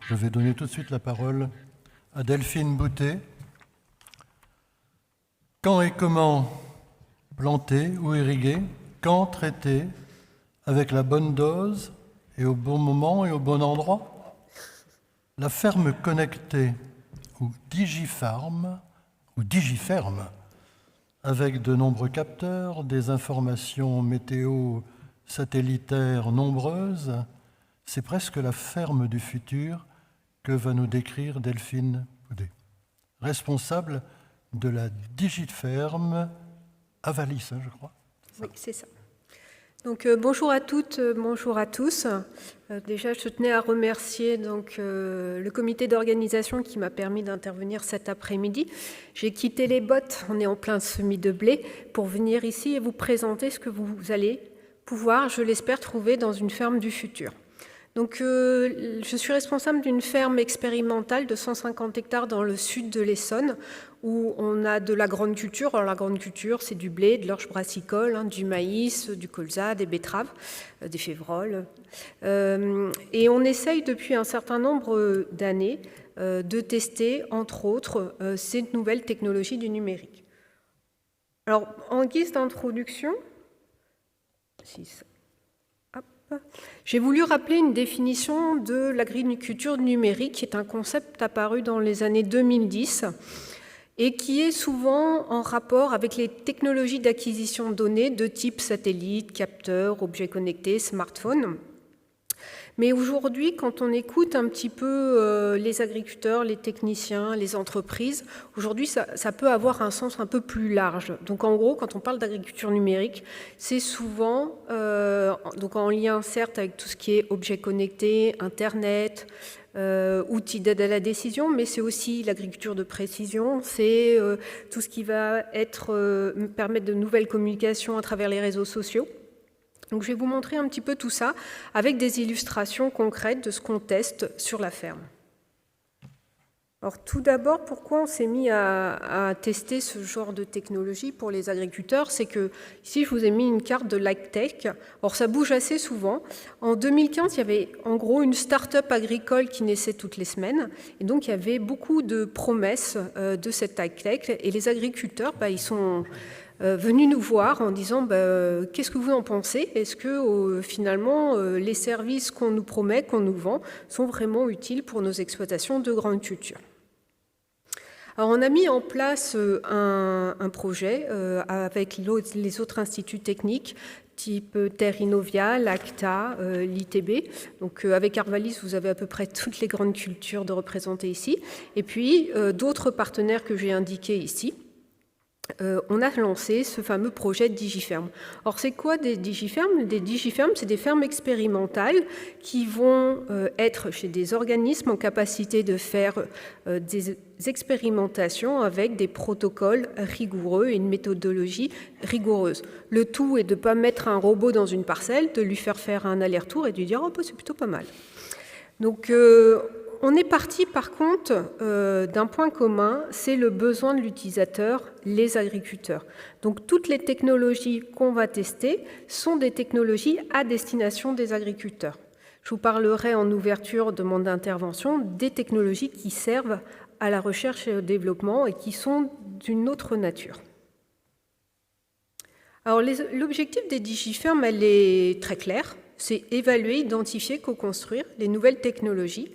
Je vais donner tout de suite la parole à Delphine Boutet. Quand et comment planter ou irriguer? Quand traiter avec la bonne dose et au bon moment et au bon endroit? La ferme connectée ou digifarm, avec de nombreux capteurs, des informations météo satellitaires nombreuses, c'est presque la ferme du futur que va nous décrire Delphine Boutet, responsable de la Digiferm à Valis, je crois. Oui, c'est ça. Donc bonjour à toutes, bonjour à tous. Déjà, je tenais à remercier le comité d'organisation qui m'a permis d'intervenir cet après-midi. J'ai quitté les bottes, on est en plein semis de blé, pour venir ici et vous présenter ce que vous allez pouvoir, je l'espère, trouver dans une ferme du futur. Donc, je suis responsable d'une ferme expérimentale de 150 hectares dans le sud de l'Essonne, où on a de la grande culture. Alors, la grande culture, c'est du blé, de l'orge brassicole, du maïs, du colza, des betteraves, des févroles. Et on essaye depuis un certain nombre d'années de tester, entre autres, ces nouvelles technologies du numérique. Alors, en guise d'introduction, j'ai voulu rappeler une définition de l'agriculture numérique, qui est un concept apparu dans les années 2010 et qui est souvent en rapport avec les technologies d'acquisition de données de type satellite, capteur, objets connectés, smartphone. Mais aujourd'hui, quand on écoute un petit peu les agriculteurs, les techniciens, les entreprises, aujourd'hui, ça peut avoir un sens un peu plus large. Donc en gros, quand on parle d'agriculture numérique, c'est souvent donc en lien certes avec tout ce qui est objets connectés, Internet, outils d'aide à la décision, mais c'est aussi l'agriculture de précision, c'est tout ce qui va permettre de nouvelles communications à travers les réseaux sociaux. Donc je vais vous montrer un petit peu tout ça avec des illustrations concrètes de ce qu'on teste sur la ferme. Alors tout d'abord, pourquoi on s'est mis à tester ce genre de technologie pour les agriculteurs? C'est que ici, je vous ai mis une carte de l'AgTech. Alors ça bouge assez souvent. En 2015, il y avait en gros une start-up agricole qui naissait toutes les semaines. Et donc il y avait beaucoup de promesses de cette AgTech. Et les agriculteurs, ils sont venus nous voir en disant qu'est-ce que vous en pensez? Est-ce que finalement les services qu'on nous promet, qu'on nous vend, sont vraiment utiles pour nos exploitations de grandes cultures? Alors on a mis en place un projet avec les autres instituts techniques type Terre Innovia, l'ACTA, l'ITB. Donc avec Arvalis, vous avez à peu près toutes les grandes cultures de représenter ici. Et puis d'autres partenaires que j'ai indiqués ici. On a lancé ce fameux projet Digiferm. Or, c'est quoi des Digiferm? Des Digiferm, c'est des fermes expérimentales qui vont être chez des organismes en capacité de faire des expérimentations avec des protocoles rigoureux et une méthodologie rigoureuse. Le tout est de ne pas mettre un robot dans une parcelle, de lui faire un aller-retour et de lui dire « Oh, c'est plutôt pas mal ». Donc, on est parti par contre d'un point commun, c'est le besoin de l'utilisateur, les agriculteurs. Donc toutes les technologies qu'on va tester sont des technologies à destination des agriculteurs. Je vous parlerai en ouverture de mon intervention des technologies qui servent à la recherche et au développement et qui sont d'une autre nature. Alors l'objectif des Digiferm, elle est très clair, c'est évaluer, identifier, co-construire les nouvelles technologies.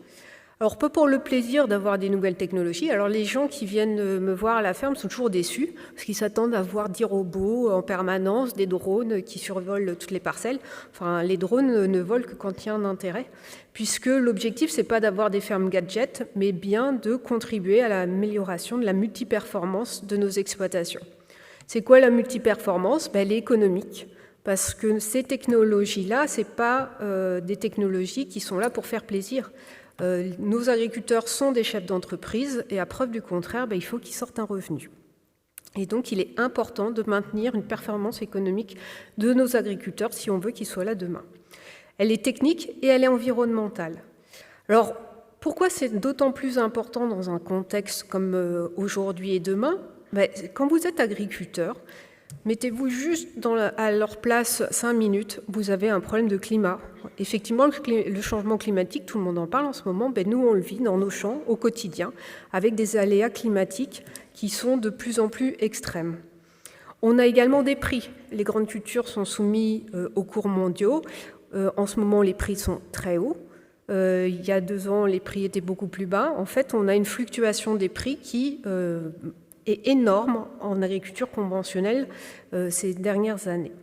Alors, pas pour le plaisir d'avoir des nouvelles technologies. Alors, les gens qui viennent me voir à la ferme sont toujours déçus parce qu'ils s'attendent à voir 10 robots en permanence, des drones qui survolent toutes les parcelles. Enfin, les drones ne volent que quand il y a un intérêt, puisque l'objectif, c'est pas d'avoir des fermes gadgets, mais bien de contribuer à l'amélioration de la multiperformance de nos exploitations. C'est quoi la multiperformance? Elle est économique. Parce que ces technologies-là, ce n'est pas des technologies qui sont là pour faire plaisir. Nos agriculteurs sont des chefs d'entreprise et à preuve du contraire, il faut qu'ils sortent un revenu. Et donc, il est important de maintenir une performance économique de nos agriculteurs si on veut qu'ils soient là demain. Elle est technique et elle est environnementale. Alors, pourquoi c'est d'autant plus important dans un contexte comme aujourd'hui et demain? Quand vous êtes agriculteur, Mettez-vous juste à leur place 5 minutes, vous avez un problème de climat. Effectivement, le changement climatique, tout le monde en parle en ce moment, nous on le vit dans nos champs au quotidien, avec des aléas climatiques qui sont de plus en plus extrêmes. On a également des prix. Les grandes cultures sont soumises aux cours mondiaux. En ce moment, les prix sont très hauts. Il y a 2 ans, les prix étaient beaucoup plus bas. En fait, on a une fluctuation des prix qui est énorme en agriculture conventionnelle ces dernières années.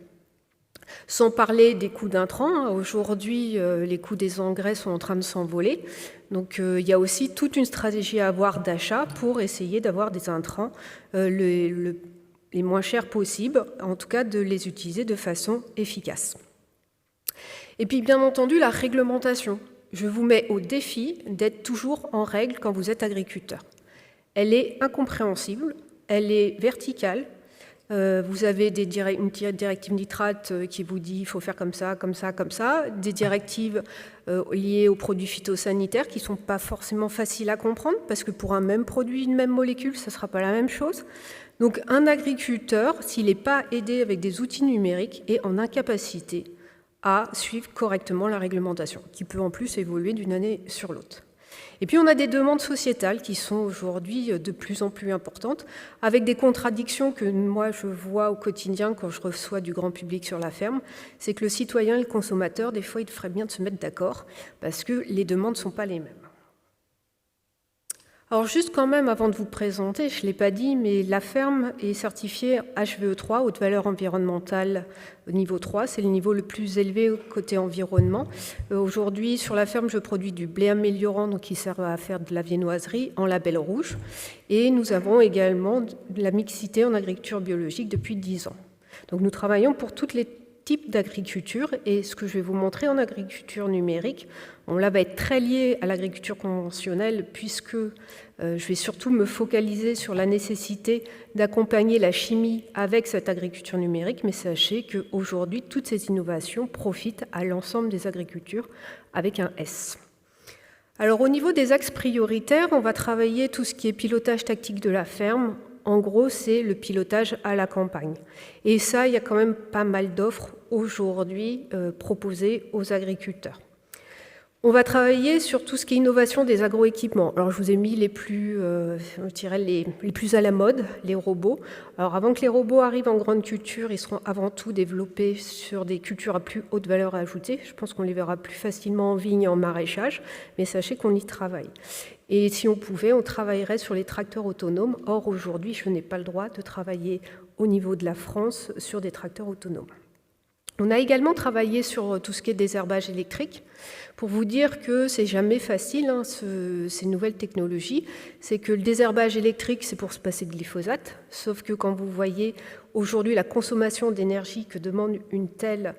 Sans parler des coûts d'intrants, aujourd'hui, les coûts des engrais sont en train de s'envoler. Donc, il y a aussi toute une stratégie à avoir d'achat pour essayer d'avoir des intrants les moins chers possibles, en tout cas de les utiliser de façon efficace. Et puis, bien entendu, la réglementation. Je vous mets au défi d'être toujours en règle quand vous êtes agriculteur. Elle est incompréhensible, elle est verticale. Vous avez une directive nitrate qui vous dit qu'il faut faire comme ça, comme ça, comme ça. Des directives liées aux produits phytosanitaires qui ne sont pas forcément faciles à comprendre parce que pour un même produit, une même molécule, ça ne sera pas la même chose. Donc un agriculteur, s'il n'est pas aidé avec des outils numériques, est en incapacité à suivre correctement la réglementation, qui peut en plus évoluer d'une année sur l'autre. Et puis on a des demandes sociétales qui sont aujourd'hui de plus en plus importantes, avec des contradictions que moi je vois au quotidien quand je reçois du grand public sur la ferme, c'est que le citoyen et le consommateur, des fois, il ferait bien de se mettre d'accord, parce que les demandes ne sont pas les mêmes. Alors juste quand même, avant de vous présenter, je ne l'ai pas dit, mais la ferme est certifiée HVE3, haute valeur environnementale niveau 3, c'est le niveau le plus élevé côté environnement. Aujourd'hui, sur la ferme, je produis du blé améliorant, donc qui sert à faire de la viennoiserie, en label rouge. Et nous avons également de la mixité en agriculture biologique depuis 10 ans. Donc nous travaillons pour tous les types d'agriculture, et ce que je vais vous montrer en agriculture numérique, là va être très lié à l'agriculture conventionnelle puisque je vais surtout me focaliser sur la nécessité d'accompagner la chimie avec cette agriculture numérique, mais sachez qu'aujourd'hui, toutes ces innovations profitent à l'ensemble des agricultures avec un S. Alors au niveau des axes prioritaires, on va travailler tout ce qui est pilotage tactique de la ferme. En gros, c'est le pilotage à la campagne. Et ça, il y a quand même pas mal d'offres aujourd'hui proposées aux agriculteurs. On va travailler sur tout ce qui est innovation des agroéquipements. Alors, je vous ai mis les plus à la mode, les robots. Alors, avant que les robots arrivent en grande culture, ils seront avant tout développés sur des cultures à plus haute valeur ajoutée. Je pense qu'on les verra plus facilement en vigne et en maraîchage, mais sachez qu'on y travaille. Et si on pouvait, on travaillerait sur les tracteurs autonomes. Or, aujourd'hui, je n'ai pas le droit de travailler au niveau de la France sur des tracteurs autonomes. On a également travaillé sur tout ce qui est désherbage électrique. Pour vous dire que c'est jamais facile, ces nouvelles technologies, c'est que le désherbage électrique, c'est pour se passer de glyphosate, sauf que quand vous voyez aujourd'hui la consommation d'énergie que demande une telle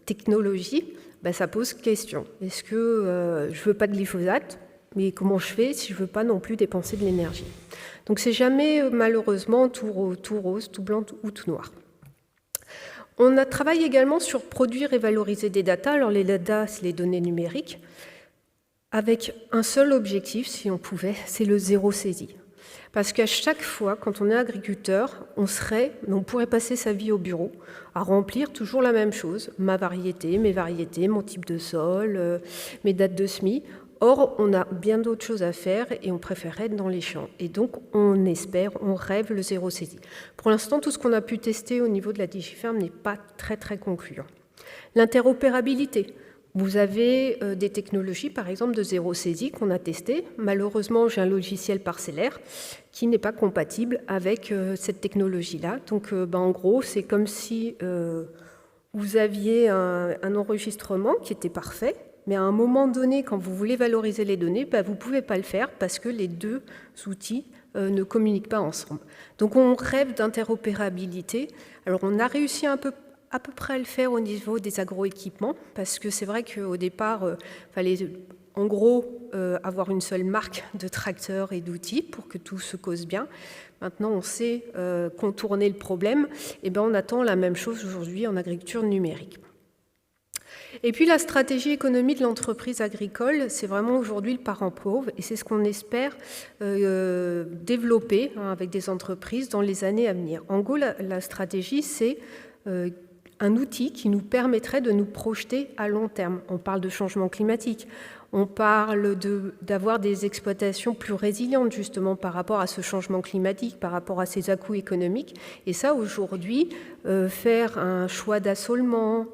technologie, ça pose question. Est-ce que je veux pas de glyphosate, mais comment je fais si je veux pas non plus dépenser de l'énergie? Donc c'est jamais malheureusement tout rose, tout blanc ou tout noir. On a travaillé également sur produire et valoriser des data. Alors les data, c'est les données numériques, avec un seul objectif, si on pouvait, c'est le zéro saisie. Parce qu'à chaque fois, quand on est agriculteur, on pourrait passer sa vie au bureau à remplir toujours la même chose, ma variété, mes variétés, mon type de sol, mes dates de semis. Or, on a bien d'autres choses à faire et on préférerait être dans les champs. Et donc, on espère, on rêve le zéro saisie. Pour l'instant, tout ce qu'on a pu tester au niveau de la DigiFerm n'est pas très, très concluant. L'interopérabilité. Vous avez des technologies, par exemple, de zéro saisie qu'on a testées. Malheureusement, j'ai un logiciel parcellaire qui n'est pas compatible avec cette technologie-là. Donc, en gros, c'est comme si vous aviez un enregistrement qui était parfait, mais à un moment donné, quand vous voulez valoriser les données, vous ne pouvez pas le faire parce que les deux outils ne communiquent pas ensemble. Donc on rêve d'interopérabilité. Alors on a réussi à peu près à le faire au niveau des agroéquipements, parce que c'est vrai qu'au départ, il fallait en gros avoir une seule marque de tracteurs et d'outils pour que tout se cause bien. Maintenant, on sait contourner le problème. Et on attend la même chose aujourd'hui en agriculture numérique. Et puis la stratégie économie de l'entreprise agricole, c'est vraiment aujourd'hui le parent pauvre et c'est ce qu'on espère développer avec des entreprises dans les années à venir. En gros, la stratégie, c'est un outil qui nous permettrait de nous projeter à long terme. On parle de changement climatique, on parle d'avoir des exploitations plus résilientes justement par rapport à ce changement climatique, par rapport à ces à-coups économiques. Et ça, aujourd'hui, faire un choix d'assolement,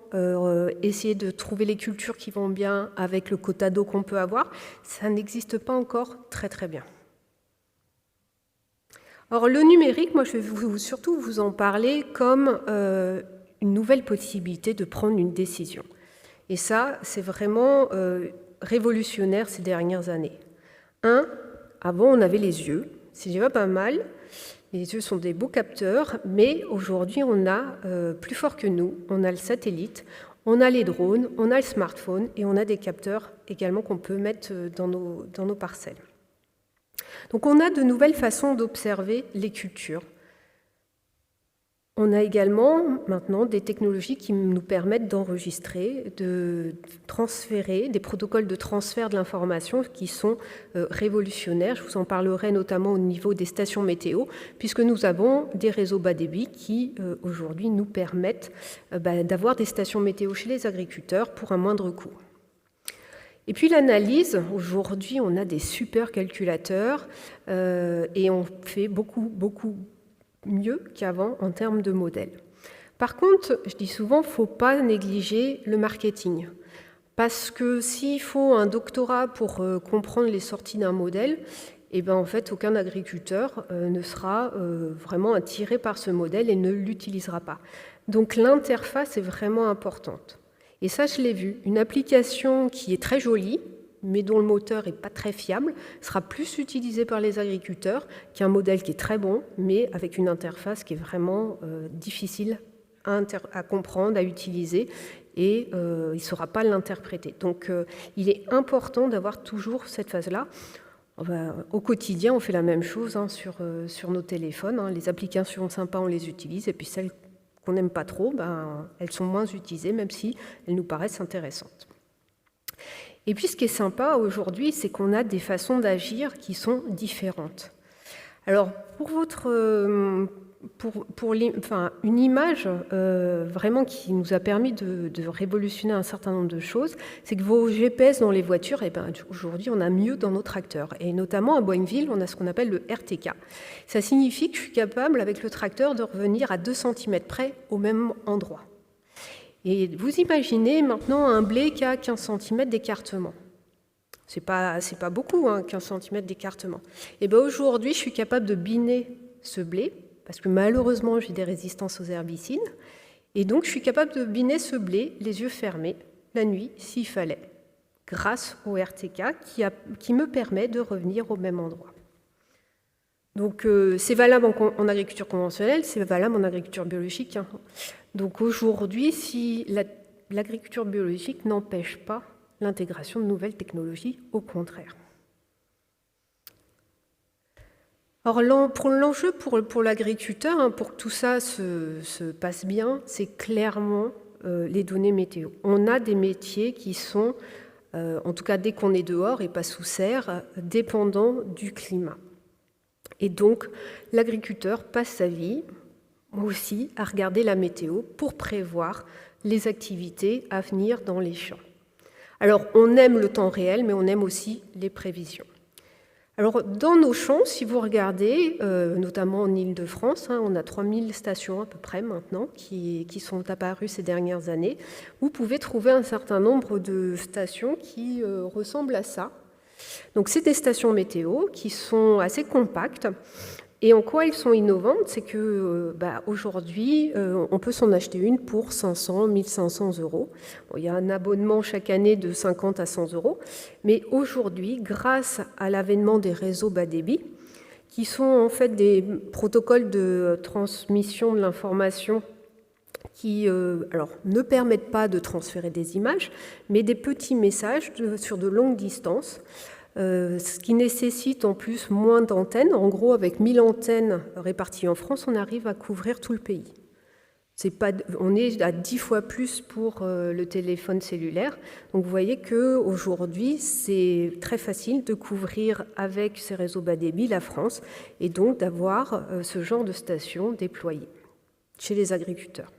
essayer de trouver les cultures qui vont bien avec le quota d'eau qu'on peut avoir, ça n'existe pas encore très très bien. Or, le numérique, moi je vais surtout vous en parler comme une nouvelle possibilité de prendre une décision. Et ça, c'est vraiment révolutionnaire ces dernières années. Avant on avait les yeux, c'est déjà pas mal, les yeux sont des beaux capteurs, mais aujourd'hui on a, plus fort que nous, on a le satellite, on a les drones, on a le smartphone et on a des capteurs également qu'on peut mettre dans nos parcelles. Donc on a de nouvelles façons d'observer les cultures. On a également maintenant des technologies qui nous permettent d'enregistrer, de transférer, des protocoles de transfert de l'information qui sont révolutionnaires. Je vous en parlerai notamment au niveau des stations météo, puisque nous avons des réseaux bas débit qui aujourd'hui nous permettent d'avoir des stations météo chez les agriculteurs pour un moindre coût. Et puis l'analyse, aujourd'hui on a des supercalculateurs et on fait beaucoup mieux qu'avant en termes de modèles. Par contre, je dis souvent, il ne faut pas négliger le marketing. Parce que s'il faut un doctorat pour comprendre les sorties d'un modèle, eh ben, en fait, aucun agriculteur ne sera vraiment attiré par ce modèle et ne l'utilisera pas. Donc l'interface est vraiment importante. Et ça, je l'ai vu. Une application qui est très jolie, mais dont le moteur n'est pas très fiable, sera plus utilisé par les agriculteurs qu'un modèle qui est très bon, mais avec une interface qui est vraiment difficile à comprendre, à utiliser, et il ne saura pas l'interpréter. Donc il est important d'avoir toujours cette phase-là. Au quotidien, on fait la même chose sur nos téléphones. Les applications sympas, on les utilise, et puis celles qu'on n'aime pas trop, elles sont moins utilisées, même si elles nous paraissent intéressantes. Et puis ce qui est sympa aujourd'hui, c'est qu'on a des façons d'agir qui sont différentes. Alors pour une image vraiment qui nous a permis de révolutionner un certain nombre de choses, c'est que vos GPS dans les voitures, aujourd'hui on a mieux dans nos tracteurs. Et notamment à Boinville, on a ce qu'on appelle le RTK. Ça signifie que je suis capable avec le tracteur de revenir à 2 cm près au même endroit. Et vous imaginez maintenant un blé qui a 15 cm d'écartement. C'est pas beaucoup, 15 cm d'écartement. Et bien aujourd'hui, je suis capable de biner ce blé, parce que malheureusement, j'ai des résistances aux herbicides. Et donc, je suis capable de biner ce blé, les yeux fermés, la nuit, s'il fallait, grâce au RTK qui me permet de revenir au même endroit. Donc, c'est valable en agriculture conventionnelle, c'est valable en agriculture biologique. Donc aujourd'hui, si l'agriculture biologique n'empêche pas l'intégration de nouvelles technologies, au contraire. Or, l'enjeu pour l'agriculteur, pour que tout ça se passe bien, c'est clairement les données météo. On a des métiers qui sont, en tout cas dès qu'on est dehors et pas sous serre, dépendants du climat. Et donc, l'agriculteur passe sa vie aussi à regarder la météo pour prévoir les activités à venir dans les champs. Alors, on aime le temps réel, mais on aime aussi les prévisions. Alors, dans nos champs, si vous regardez, notamment en Île-de-France, on a 3000 stations à peu près maintenant qui sont apparues ces dernières années. Vous pouvez trouver un certain nombre de stations qui ressemblent à ça. Donc, c'est des stations météo qui sont assez compactes. Et en quoi elles sont innovantes, c'est que aujourd'hui, on peut s'en acheter une pour 500, 1500 euros. Bon, il y a un abonnement chaque année de 50 à 100 euros. Mais aujourd'hui, grâce à l'avènement des réseaux bas débit, qui sont en fait des protocoles de transmission de l'information qui ne permettent pas de transférer des images, mais des petits messages sur de longues distances, ce qui nécessite en plus moins d'antennes. En gros, avec 1000 antennes réparties en France, on arrive à couvrir tout le pays. On est à 10 fois plus pour le téléphone cellulaire. Donc vous voyez qu'aujourd'hui, c'est très facile de couvrir avec ces réseaux bas débit la France et donc d'avoir ce genre de stations déployées chez les agriculteurs.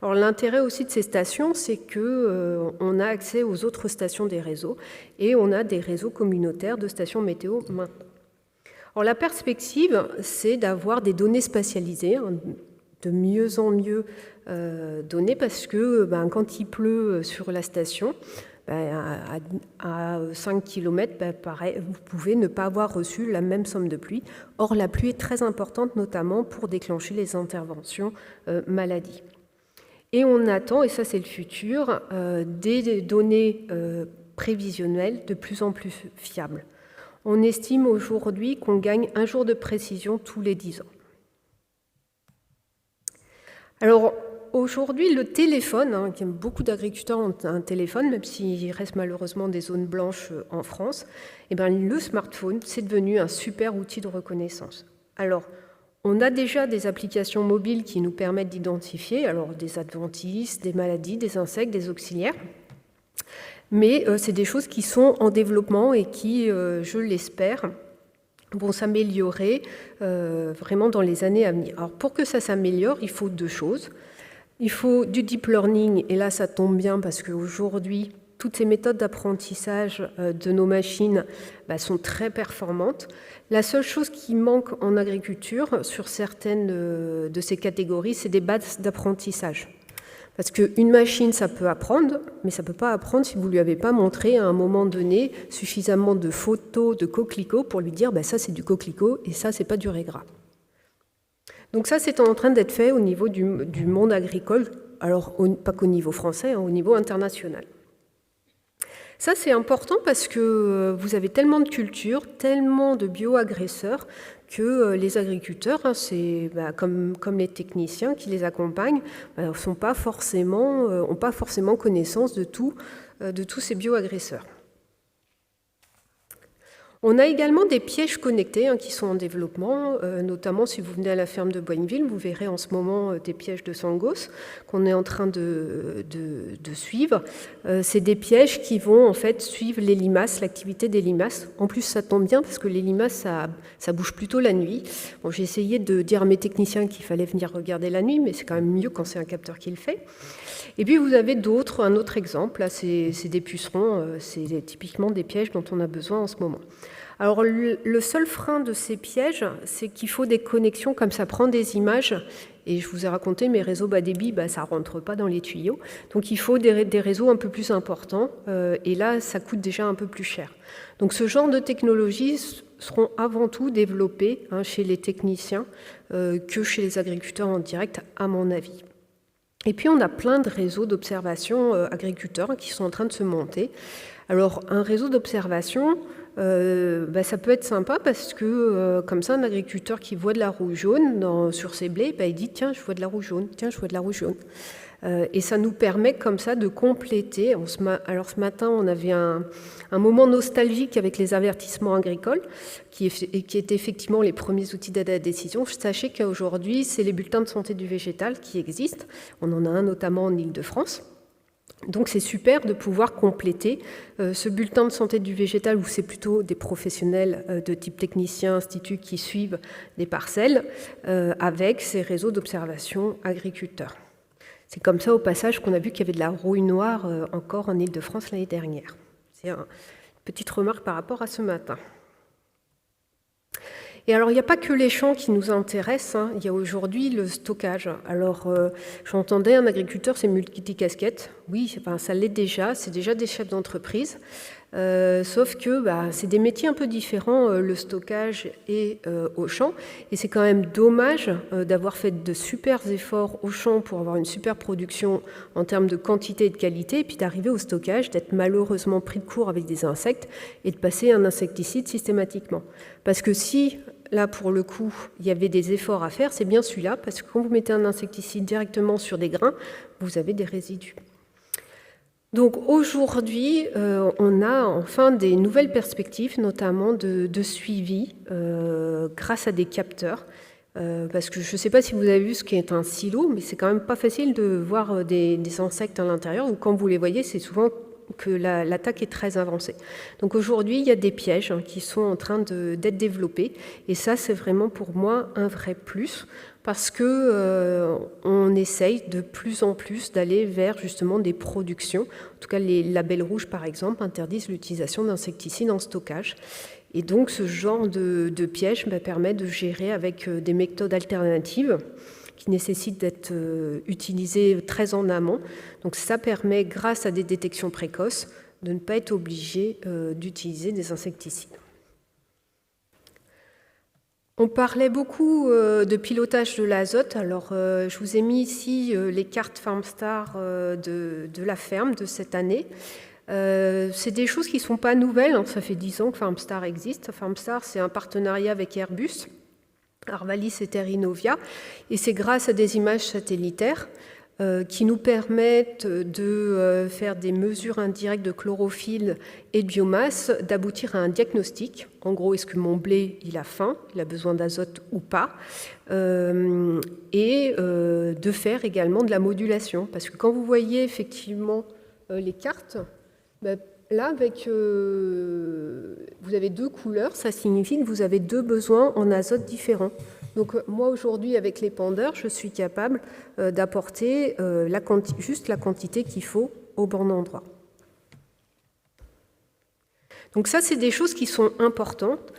Alors l'intérêt aussi de ces stations, c'est qu'on a accès aux autres stations des réseaux et on a des réseaux communautaires de stations météo maintenant. Alors la perspective, c'est d'avoir des données spatialisées, de mieux en mieux données, parce que quand il pleut sur la station, à 5 km, pareil, vous pouvez ne pas avoir reçu la même somme de pluie. Or, la pluie est très importante, notamment pour déclencher les interventions maladie. Et on attend, et ça c'est le futur, des données prévisionnelles de plus en plus fiables. On estime aujourd'hui qu'on gagne 1 jour de précision tous les 10 ans. Alors, aujourd'hui, le téléphone, beaucoup d'agriculteurs ont un téléphone, même s'il reste malheureusement des zones blanches en France, le smartphone, c'est devenu un super outil de reconnaissance. Alors, on a déjà des applications mobiles qui nous permettent d'identifier des adventices, des maladies, des insectes, des auxiliaires, mais c'est des choses qui sont en développement et qui, je l'espère, vont s'améliorer vraiment dans les années à venir. Alors pour que ça s'améliore, il faut 2 choses. Il faut du deep learning, et là ça tombe bien parce qu'aujourd'hui, toutes ces méthodes d'apprentissage de nos machines sont très performantes. La seule chose qui manque en agriculture sur certaines de ces catégories, c'est des bases d'apprentissage. Parce qu'une machine, ça peut apprendre, mais ça ne peut pas apprendre si vous ne lui avez pas montré à un moment donné suffisamment de photos de coquelicots pour lui dire ça c'est du coquelicot et ça c'est pas du raiegras. Donc ça c'est en train d'être fait au niveau du monde agricole, alors pas qu'au niveau français, au niveau international. Ça c'est important parce que vous avez tellement de cultures, tellement de bioagresseurs que les agriculteurs, comme les techniciens qui les accompagnent, n'ont pas forcément connaissance de tous ces bioagresseurs. On a également des pièges connectés qui sont en développement, notamment si vous venez à la ferme de Boigneville, vous verrez en ce moment des pièges de Sangos qu'on est en train de suivre. C'est des pièges qui vont en fait suivre les limaces, l'activité des limaces. En plus, ça tombe bien parce que les limaces, ça bouge plutôt la nuit. Bon, j'ai essayé de dire à mes techniciens qu'il fallait venir regarder la nuit, mais c'est quand même mieux quand c'est un capteur qui le fait. Et puis vous avez un autre exemple, là c'est des pucerons, c'est typiquement des pièges dont on a besoin en ce moment. Alors le seul frein de ces pièges, c'est qu'il faut des connexions, comme ça prend des images, et je vous ai raconté, mes réseaux bas débit, ça ne rentre pas dans les tuyaux, donc il faut des réseaux un peu plus importants, et là ça coûte déjà un peu plus cher. Donc ce genre de technologies seront avant tout développées chez les techniciens que chez les agriculteurs en direct, à mon avis. Et puis on a plein de réseaux d'observation agriculteurs qui sont en train de se monter. Alors un réseau d'observation, ça peut être sympa parce que comme ça un agriculteur qui voit de la rouille jaune sur ses blés, il dit tiens je vois de la rouille jaune, tiens je vois de la rouille jaune. Et ça nous permet comme ça de compléter. Alors ce matin, on avait un moment nostalgique avec les avertissements agricoles, qui étaient effectivement les premiers outils d'aide à la décision. Sachez qu'aujourd'hui, c'est les bulletins de santé du végétal qui existent. On en a un notamment en Île-de-France. Donc c'est super de pouvoir compléter ce bulletin de santé du végétal où c'est plutôt des professionnels de type technicien, institut qui suivent des parcelles avec ces réseaux d'observation agriculteurs. C'est comme ça, au passage, qu'on a vu qu'il y avait de la rouille noire encore en Île-de-France l'année dernière. C'est une petite remarque par rapport à ce matin. Et alors, il n'y a pas que les champs qui nous intéressent, il y a aujourd'hui le stockage. Alors, j'entendais un agriculteur, c'est multicasquette. Oui, ça l'est déjà, c'est déjà des chefs d'entreprise. Sauf que c'est des métiers un peu différents, le stockage et au champ. Et c'est quand même dommage d'avoir fait de super efforts au champ pour avoir une super production en termes de quantité et de qualité, et puis d'arriver au stockage, d'être malheureusement pris de court avec des insectes et de passer un insecticide systématiquement. Parce que si, là pour le coup, il y avait des efforts à faire, c'est bien celui-là, parce que quand vous mettez un insecticide directement sur des grains, vous avez des résidus. Donc aujourd'hui, on a enfin des nouvelles perspectives, notamment de suivi grâce à des capteurs Parce que je ne sais pas si vous avez vu ce qu'est un silo, mais c'est quand même pas facile de voir des insectes à l'intérieur, ou quand vous les voyez, c'est souvent que l'attaque est très avancée. Donc aujourd'hui, il y a des pièges qui sont en train d'être développés, et ça, c'est vraiment pour moi un vrai plus, parce que on essaye de plus en plus d'aller vers justement des productions. En tout cas, les labels rouges, par exemple, interdisent l'utilisation d'insecticides en stockage. Et donc, ce genre de piège permet de gérer avec des méthodes alternatives qui nécessitent d'être utilisées très en amont. Donc, ça permet, grâce à des détections précoces, de ne pas être obligé d'utiliser des insecticides. On parlait beaucoup de pilotage de l'azote. Alors, je vous ai mis ici les cartes FarmStar de la ferme de cette année. C'est des choses qui ne sont pas nouvelles, ça fait 10 ans que FarmStar existe. FarmStar, c'est un partenariat avec Airbus, Arvalis et Terrinovia, et c'est grâce à des images satellitaires qui nous permettent de faire des mesures indirectes de chlorophylle et de biomasse, d'aboutir à un diagnostic. En gros, est-ce que mon blé, il a faim, il a besoin d'azote ou pas, et de faire également de la modulation. Parce que quand vous voyez effectivement les cartes, là, avec, vous avez 2 couleurs, ça signifie que vous avez 2 besoins en azote différents. Donc moi, aujourd'hui, avec l'épandeur, je suis capable d'apporter juste la quantité qu'il faut au bon endroit. Donc ça, c'est des choses qui sont importantes.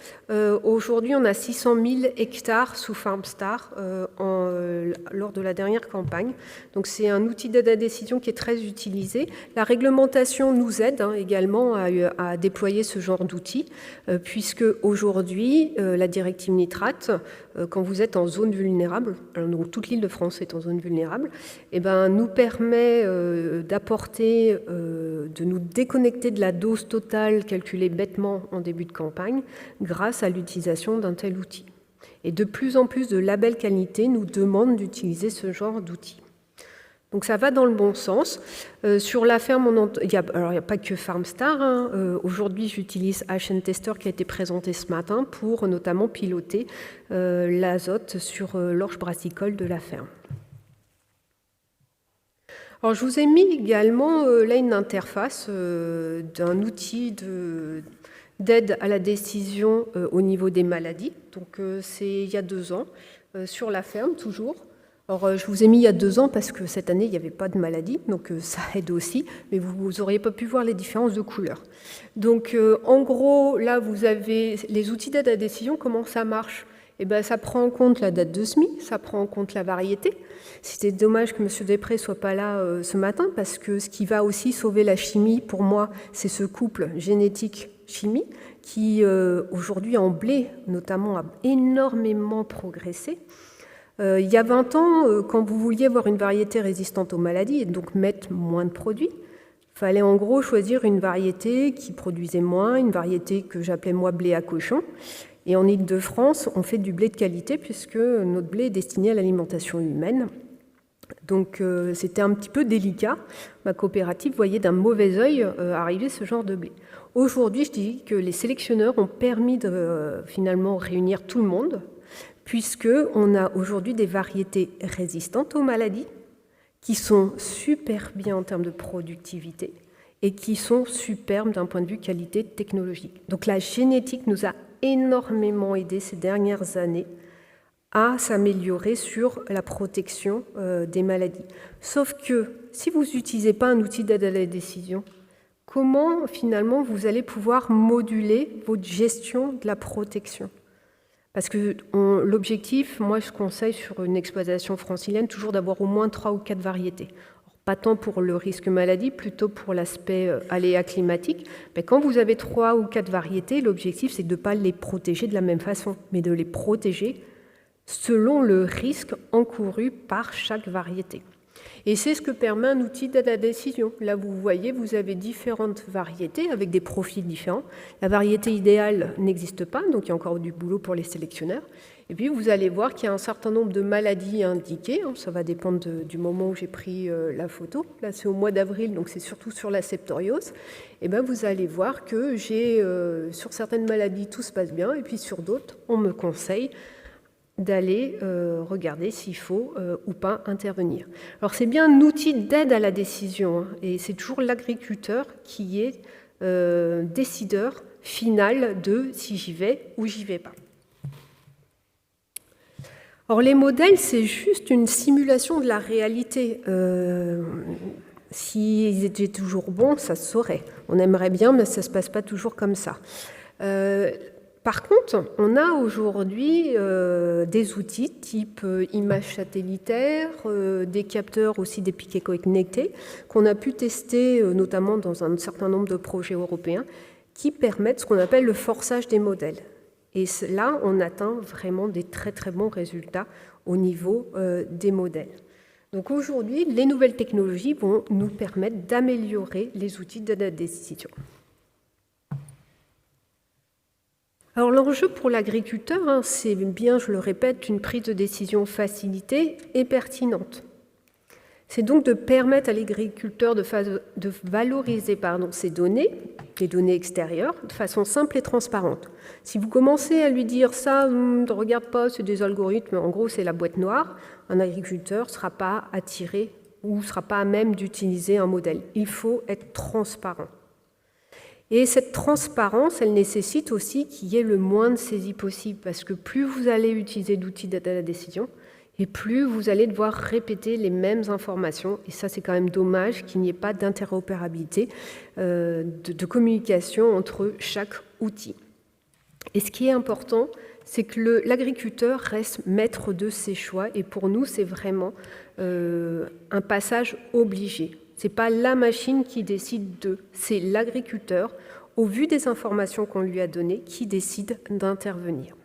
Aujourd'hui, on a 600 000 hectares sous FarmStar lors de la dernière campagne. Donc c'est un outil d'aide à la décision qui est très utilisé. La réglementation nous aide également à déployer ce genre d'outils, puisque aujourd'hui, la directive nitrate, quand vous êtes en zone vulnérable, donc toute l'île de France est en zone vulnérable, nous permet d'apporter, de nous déconnecter de la dose totale calculée bêtement en début de campagne grâce à l'utilisation d'un tel outil. Et de plus en plus de labels qualité nous demandent d'utiliser ce genre d'outils. Donc ça va dans le bon sens. Sur la ferme, il n'y a pas que FarmStar. Aujourd'hui, j'utilise HN Tester qui a été présenté ce matin pour notamment piloter l'azote sur l'orge brassicole de la ferme. Alors, je vous ai mis également là une interface d'un outil d'aide à la décision au niveau des maladies. Donc, c'est il y a 2 ans, sur la ferme toujours. Alors, je vous ai mis il y a 2 ans parce que cette année, il n'y avait pas de maladie, donc ça aide aussi, mais vous n'auriez pas pu voir les différences de couleurs. Donc, en gros, là, vous avez les outils d'aide à la décision, comment ça marche ? Ça prend en compte la date de semis, ça prend en compte la variété. C'était dommage que M. Després ne soit pas là ce matin, parce que ce qui va aussi sauver la chimie, pour moi, c'est ce couple génétique-chimie, qui aujourd'hui en blé, notamment, a énormément progressé. Il y a 20 ans, quand vous vouliez avoir une variété résistante aux maladies, et donc mettre moins de produits, il fallait en gros choisir une variété qui produisait moins, une variété que j'appelais moi blé à cochon. Et en Île-de-France, on fait du blé de qualité puisque notre blé est destiné à l'alimentation humaine. Donc c'était un petit peu délicat. Ma coopérative voyait d'un mauvais œil arriver ce genre de blé. Aujourd'hui, je dis que les sélectionneurs ont permis de finalement réunir tout le monde, puisqu'on a aujourd'hui des variétés résistantes aux maladies, qui sont super bien en termes de productivité et qui sont superbes d'un point de vue qualité technologique. Donc la génétique nous a énormément aidé ces dernières années à s'améliorer sur la protection des maladies. Sauf que si vous n'utilisez pas un outil d'aide à la décision, comment finalement vous allez pouvoir moduler votre gestion de la protection ? Parce que l'objectif, moi je conseille sur une exploitation francilienne toujours d'avoir au moins 3 ou 4 variétés. Pas tant pour le risque maladie, plutôt pour l'aspect aléa climatique. Mais quand vous avez 3 ou 4 variétés, l'objectif, c'est de ne pas les protéger de la même façon, mais de les protéger selon le risque encouru par chaque variété. Et c'est ce que permet un outil d'aide à la décision. Là, vous voyez, vous avez différentes variétés avec des profils différents. La variété idéale n'existe pas, donc il y a encore du boulot pour les sélectionneurs. Et puis, vous allez voir qu'il y a un certain nombre de maladies indiquées. Ça va dépendre du moment où j'ai pris la photo. Là, c'est au mois d'avril, donc c'est surtout sur la septoriose. Et vous allez voir que sur certaines maladies, tout se passe bien. Et puis, sur d'autres, on me conseille d'aller regarder s'il faut ou pas intervenir. Alors c'est bien un outil d'aide à la décision, hein, et c'est toujours l'agriculteur qui est décideur final de si j'y vais ou j'y vais pas. Or les modèles, c'est juste une simulation de la réalité. S'ils étaient toujours bons, ça se saurait. On aimerait bien, mais ça ne se passe pas toujours comme ça. Par contre, on a aujourd'hui des outils type images satellitaires, des capteurs aussi des piquets connectés qu'on a pu tester notamment dans un certain nombre de projets européens qui permettent ce qu'on appelle le forçage des modèles. Et là, on atteint vraiment des très très bons résultats au niveau des modèles. Donc aujourd'hui, les nouvelles technologies vont nous permettre d'améliorer les outils de la décision. Alors l'enjeu pour l'agriculteur, hein, c'est bien, je le répète, une prise de décision facilitée et pertinente. C'est donc de permettre à l'agriculteur de valoriser ces données, les données extérieures, de façon simple et transparente. Si vous commencez à lui dire ça, ne regarde pas, c'est des algorithmes, en gros c'est la boîte noire, un agriculteur ne sera pas attiré ou ne sera pas à même d'utiliser un modèle. Il faut être transparent. Et cette transparence, elle nécessite aussi qu'il y ait le moins de saisie possible, parce que plus vous allez utiliser d'outils d'aide à la décision, et plus vous allez devoir répéter les mêmes informations. Et ça, c'est quand même dommage qu'il n'y ait pas d'interopérabilité, de communication entre chaque outil. Et ce qui est important, c'est que l'agriculteur reste maître de ses choix. Et pour nous, c'est vraiment un passage obligé. Ce n'est pas la machine qui décide c'est l'agriculteur, au vu des informations qu'on lui a données, qui décide d'intervenir.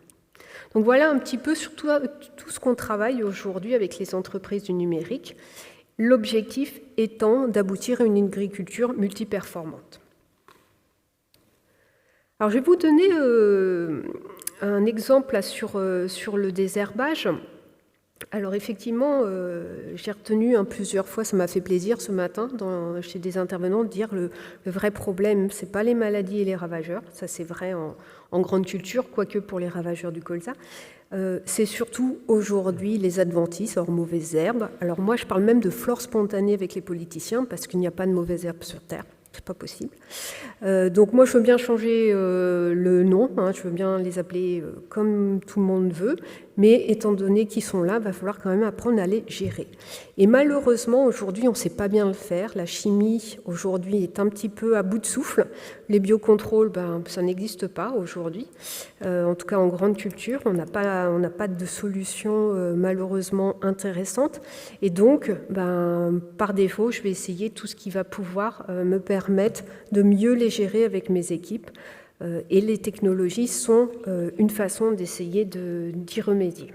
Donc voilà un petit peu sur tout ce qu'on travaille aujourd'hui avec les entreprises du numérique, l'objectif étant d'aboutir à une agriculture multiperformante. Alors je vais vous donner un exemple là, sur le désherbage. Alors effectivement, j'ai retenu plusieurs fois, ça m'a fait plaisir ce matin chez des intervenants de dire le vrai problème, ce n'est pas les maladies et les ravageurs, ça c'est vrai en grande culture, quoique pour les ravageurs du colza, c'est surtout aujourd'hui les adventices, hors mauvaises herbes. Alors moi je parle même de flore spontanée avec les politiciens parce qu'il n'y a pas de mauvaises herbes sur Terre. C'est pas possible. Donc moi, je veux bien changer le nom, hein, je veux bien les appeler comme tout le monde veut, mais étant donné qu'ils sont là, il va falloir quand même apprendre à les gérer. Et malheureusement, aujourd'hui, on ne sait pas bien le faire. La chimie, aujourd'hui, est un petit peu à bout de souffle. Les biocontrôles, ça n'existe pas aujourd'hui. En tout cas, en grande culture, on n'a pas de solution malheureusement intéressante. Et donc, par défaut, je vais essayer tout ce qui va pouvoir me permettre de mieux les gérer avec mes équipes. Et les technologies sont une façon d'essayer d'y remédier.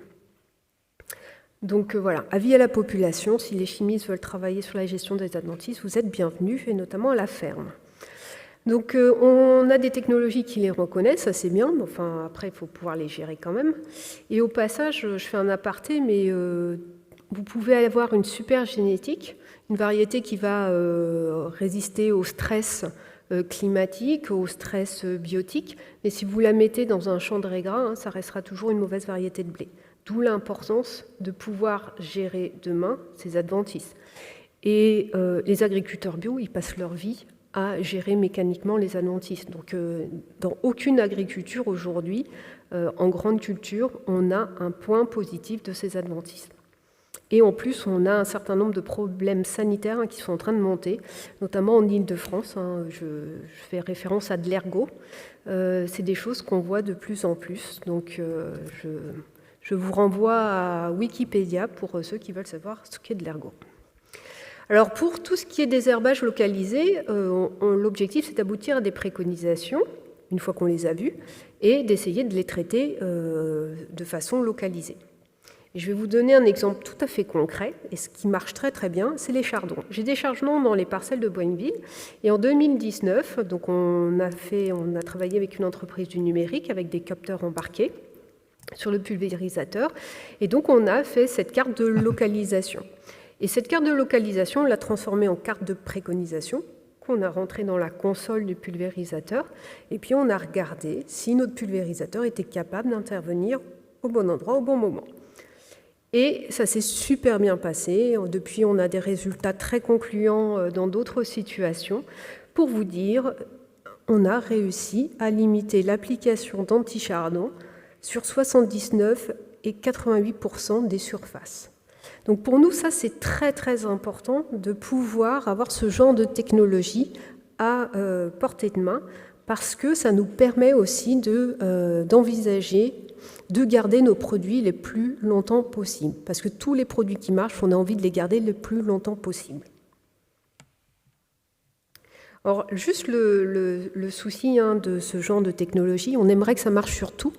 Donc voilà, avis à la population, si les chimistes veulent travailler sur la gestion des adventices, vous êtes bienvenus, et notamment à la ferme. Donc on a des technologies qui les reconnaissent, ça c'est bien, mais enfin après il faut pouvoir les gérer quand même. Et au passage, je fais un aparté, mais vous pouvez avoir une super génétique, une variété qui va résister au stress climatique, au stress biotique, mais si vous la mettez dans un champ de raisin, ça restera toujours une mauvaise variété de blé. D'où l'importance de pouvoir gérer demain ces adventices. Et les agriculteurs bio, ils passent leur vie à gérer mécaniquement les adventices. Donc dans aucune agriculture aujourd'hui, en grande culture, on a un point positif de ces adventices. Et en plus, on a un certain nombre de problèmes sanitaires qui sont en train de monter, notamment en Île-de-France. Je fais référence à de l'ergot. C'est des choses qu'on voit de plus en plus. Donc, je vous renvoie à Wikipédia pour ceux qui veulent savoir ce qu'est de l'ergot. Alors, pour tout ce qui est désherbage localisé, l'objectif, c'est d'aboutir à des préconisations, une fois qu'on les a vues, et d'essayer de les traiter de façon localisée. Et je vais vous donner un exemple tout à fait concret, et ce qui marche très très bien, c'est les chardons. J'ai des chardons dans les parcelles de Boinville, et en 2019, donc on a travaillé avec une entreprise du numérique, avec des capteurs embarqués sur le pulvérisateur, et donc on a fait cette carte de localisation. Et cette carte de localisation, on l'a transformée en carte de préconisation, qu'on a rentrée dans la console du pulvérisateur, et puis on a regardé si notre pulvérisateur était capable d'intervenir au bon endroit, au bon moment. Et ça s'est super bien passé. Depuis, on a des résultats très concluants dans d'autres situations. Pour vous dire, on a réussi à limiter l'application d'antichardon sur 79 et 88% des surfaces. Donc pour nous, ça c'est très très important de pouvoir avoir ce genre de technologie à portée de main parce que ça nous permet aussi d'envisager de garder nos produits les plus longtemps possible. Parce que tous les produits qui marchent, on a envie de les garder le plus longtemps possible. Alors, juste le souci de ce genre de technologie, on aimerait que ça marche sur tout.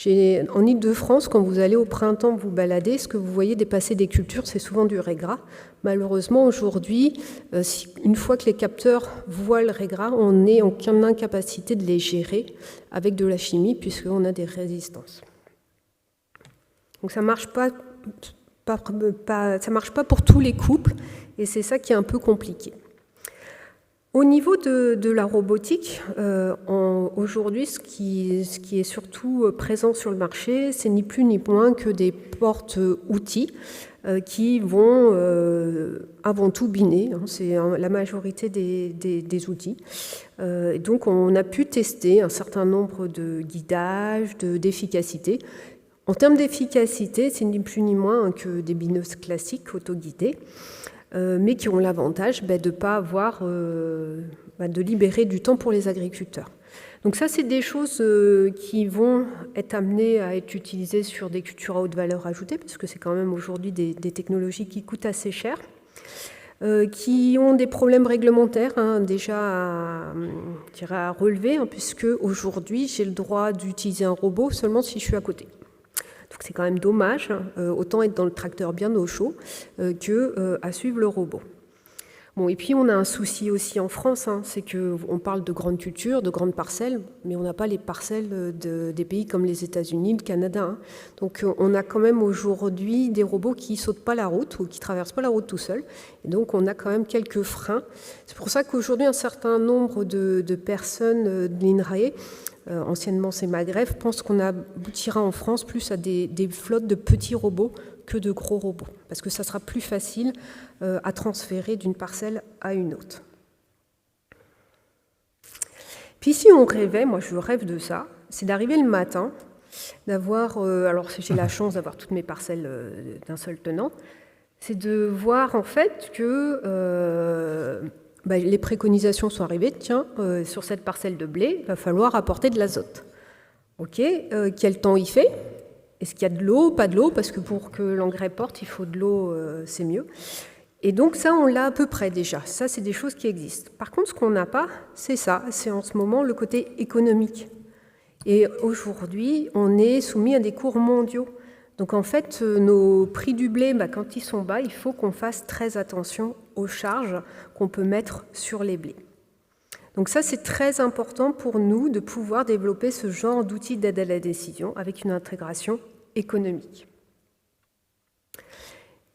En Ile-de-France, quand vous allez au printemps vous balader, ce que vous voyez dépasser des cultures, c'est souvent du raies-gras. Malheureusement, aujourd'hui, une fois que les capteurs voient le raies-gras, on est en incapacité de les gérer avec de la chimie, puisqu'on a des résistances. Donc ça marche pas pour tous les couples, et c'est ça qui est un peu compliqué. Au niveau de la robotique, aujourd'hui, ce qui est surtout présent sur le marché, c'est ni plus ni moins que des portes-outils qui vont avant tout biner. C'est la majorité des outils. Donc, on a pu tester un certain nombre de guidages, d'efficacité. En termes d'efficacité, c'est ni plus ni moins que des bineuses classiques autoguidées. Mais qui ont l'avantage de ne pas avoir, de libérer du temps pour les agriculteurs. Donc ça, c'est des choses qui vont être amenées à être utilisées sur des cultures à haute valeur ajoutée, parce que c'est quand même aujourd'hui des technologies qui coûtent assez cher, qui ont des problèmes réglementaires déjà à relever, puisque aujourd'hui, j'ai le droit d'utiliser un robot seulement si je suis à côté. Donc c'est quand même dommage, autant être dans le tracteur bien au chaud qu'à suivre le robot. Bon, et puis on a un souci aussi en France, c'est qu'on parle de grandes cultures, de grandes parcelles, mais on n'a pas les parcelles des pays comme les États-Unis, le Canada. Donc on a quand même aujourd'hui des robots qui ne sautent pas la route ou qui ne traversent pas la route tout seuls. Et donc on a quand même quelques freins. C'est pour ça qu'aujourd'hui un certain nombre de personnes de l'INRAE, anciennement c'est Maghreb, pense qu'on aboutira en France plus à des flottes de petits robots que de gros robots, parce que ça sera plus facile à transférer d'une parcelle à une autre. Puis si on rêvait, moi je rêve de ça, c'est d'arriver le matin, d'avoir, alors j'ai la chance d'avoir toutes mes parcelles d'un seul tenant, c'est de voir en fait que les préconisations sont arrivées, tiens, sur cette parcelle de blé, il va falloir apporter de l'azote. Ok, quel temps il fait ? Est-ce qu'il y a de l'eau, pas de l'eau ? Parce que pour que l'engrais porte, il faut de l'eau, c'est mieux. Et donc ça, on l'a à peu près déjà. Ça, c'est des choses qui existent. Par contre, ce qu'on n'a pas, c'est ça. C'est en ce moment le côté économique. Et aujourd'hui, on est soumis à des cours mondiaux. Donc en fait, nos prix du blé, quand ils sont bas, il faut qu'on fasse très attention aux charges qu'on peut mettre sur les blés. Donc ça, c'est très important pour nous de pouvoir développer ce genre d'outils d'aide à la décision avec une intégration économique.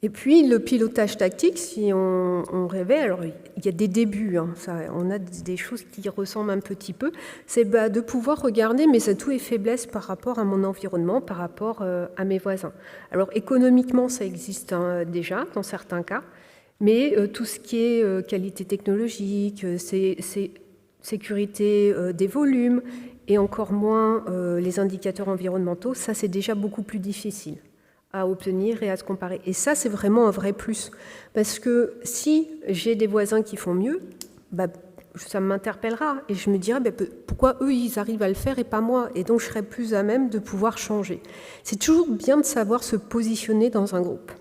Et puis, le pilotage tactique, si on rêvait, alors il y a des débuts, on a des choses qui ressemblent un petit peu, c'est de pouvoir regarder mes atouts et faiblesses par rapport à mon environnement, par rapport à mes voisins. Alors, économiquement, ça existe déjà dans certains cas, mais tout ce qui est qualité technologique, sécurité des volumes et encore moins les indicateurs environnementaux, ça c'est déjà beaucoup plus difficile à obtenir et à se comparer. Et ça, c'est vraiment un vrai plus. Parce que si j'ai des voisins qui font mieux, ça m'interpellera et je me dirai pourquoi eux, ils arrivent à le faire et pas moi. Et donc, je serai plus à même de pouvoir changer. C'est toujours bien de savoir se positionner dans un groupe.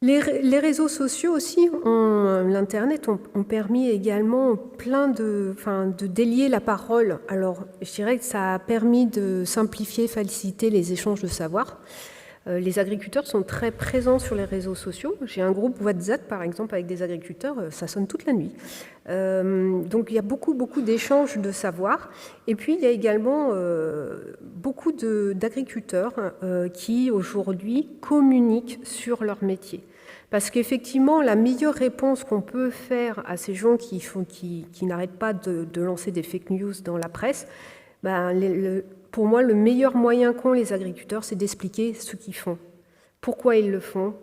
Les réseaux sociaux aussi, l'Internet, ont permis également de délier la parole. Alors, je dirais que ça a permis de simplifier, faciliter les échanges de savoir. Les agriculteurs sont très présents sur les réseaux sociaux. J'ai un groupe WhatsApp, par exemple, avec des agriculteurs, ça sonne toute la nuit. Donc, il y a beaucoup d'échanges de savoir. Et puis, il y a également beaucoup d'agriculteurs qui, aujourd'hui, communiquent sur leur métier. Parce qu'effectivement, la meilleure réponse qu'on peut faire à ces gens qui n'arrêtent pas de lancer des fake news dans la presse, pour moi, le meilleur moyen qu'ont les agriculteurs, c'est d'expliquer ce qu'ils font, pourquoi ils le font,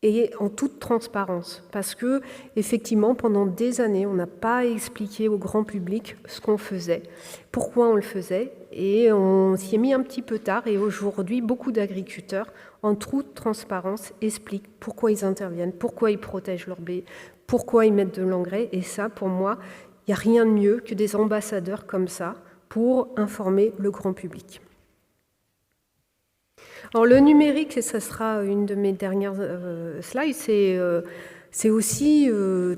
et en toute transparence. Parce que, effectivement, pendant des années, on n'a pas expliqué au grand public ce qu'on faisait, pourquoi on le faisait, et on s'y est mis un petit peu tard. Et aujourd'hui, beaucoup d'agriculteurs, en toute transparence, expliquent pourquoi ils interviennent, pourquoi ils protègent leurs baies, pourquoi ils mettent de l'engrais. Et ça, pour moi, il n'y a rien de mieux que des ambassadeurs comme ça pour informer le grand public. Alors, le numérique, et ça sera une de mes dernières slides, c'est aussi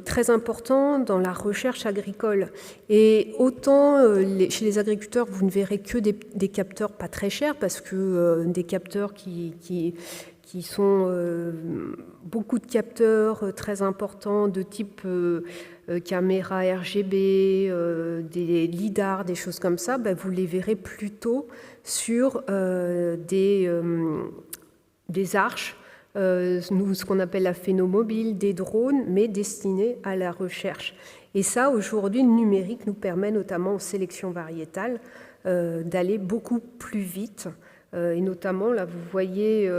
très important dans la recherche agricole. Et autant chez les agriculteurs, vous ne verrez que des capteurs pas très chers, parce que des capteurs qui sont beaucoup de capteurs très importants de type caméra RGB, des lidars, des choses comme ça, vous les verrez plutôt sur des arches, ce qu'on appelle la phénomobile, des drones, mais destinés à la recherche. Et ça, aujourd'hui, le numérique nous permet, notamment en sélection variétale, d'aller beaucoup plus vite. Et notamment, là, vous voyez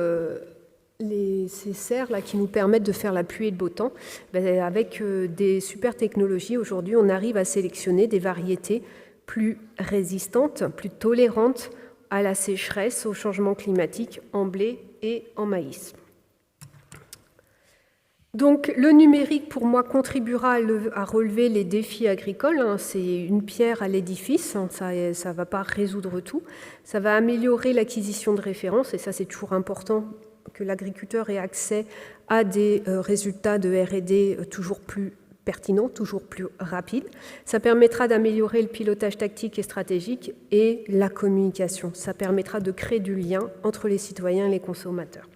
ces serres là, qui nous permettent de faire la pluie et le beau temps. Avec des super technologies, aujourd'hui, on arrive à sélectionner des variétés plus résistantes, plus tolérantes à la sécheresse, au changement climatique en blé et en maïs. Donc le numérique, pour moi, contribuera à relever les défis agricoles. C'est une pierre à l'édifice, ça ne va pas résoudre tout. Ça va améliorer l'acquisition de références, et ça c'est toujours important que l'agriculteur ait accès à des résultats de R&D toujours plus pertinent, toujours plus rapide. Ça permettra d'améliorer le pilotage tactique et stratégique et la communication. Ça permettra de créer du lien entre les citoyens et les consommateurs.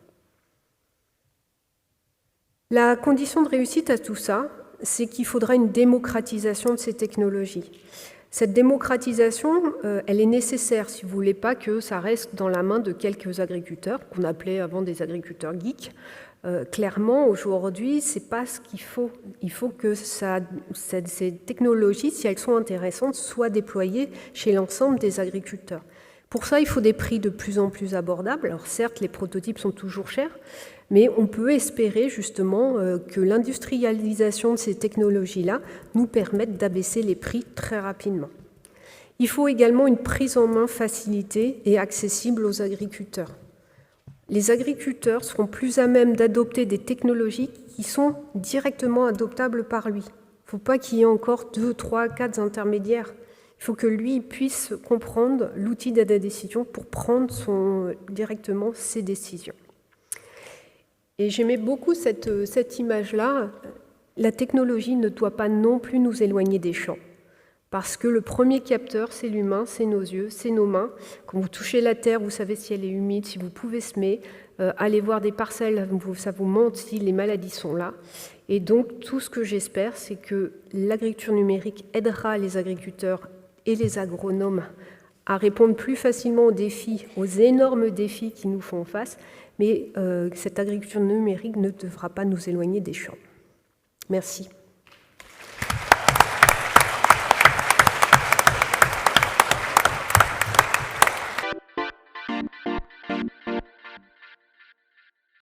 La condition de réussite à tout ça, c'est qu'il faudra une démocratisation de ces technologies. Cette démocratisation, elle est nécessaire si vous ne voulez pas que ça reste dans la main de quelques agriculteurs, qu'on appelait avant des agriculteurs geeks. Clairement, aujourd'hui, ce n'est pas ce qu'il faut. Il faut que ces technologies, si elles sont intéressantes, soient déployées chez l'ensemble des agriculteurs. Pour ça, il faut des prix de plus en plus abordables. Alors certes, les prototypes sont toujours chers, mais on peut espérer justement que l'industrialisation de ces technologies-là nous permette d'abaisser les prix très rapidement. Il faut également une prise en main facilitée et accessible aux agriculteurs. Les agriculteurs seront plus à même d'adopter des technologies qui sont directement adoptables par lui. Il ne faut pas qu'il y ait encore 2, 3, 4 intermédiaires. Il faut que lui puisse comprendre l'outil d'aide à la décision pour prendre directement ses décisions. Et j'aimais beaucoup cette image-là. La technologie ne doit pas non plus nous éloigner des champs. Parce que le premier capteur, c'est l'humain, c'est nos yeux, c'est nos mains. Quand vous touchez la terre, vous savez si elle est humide, si vous pouvez semer. Allez voir des parcelles, ça vous montre si les maladies sont là. Et donc, tout ce que j'espère, c'est que l'agriculture numérique aidera les agriculteurs et les agronomes à répondre plus facilement aux défis, aux énormes défis qui nous font face. Mais cette agriculture numérique ne devra pas nous éloigner des champs. Merci.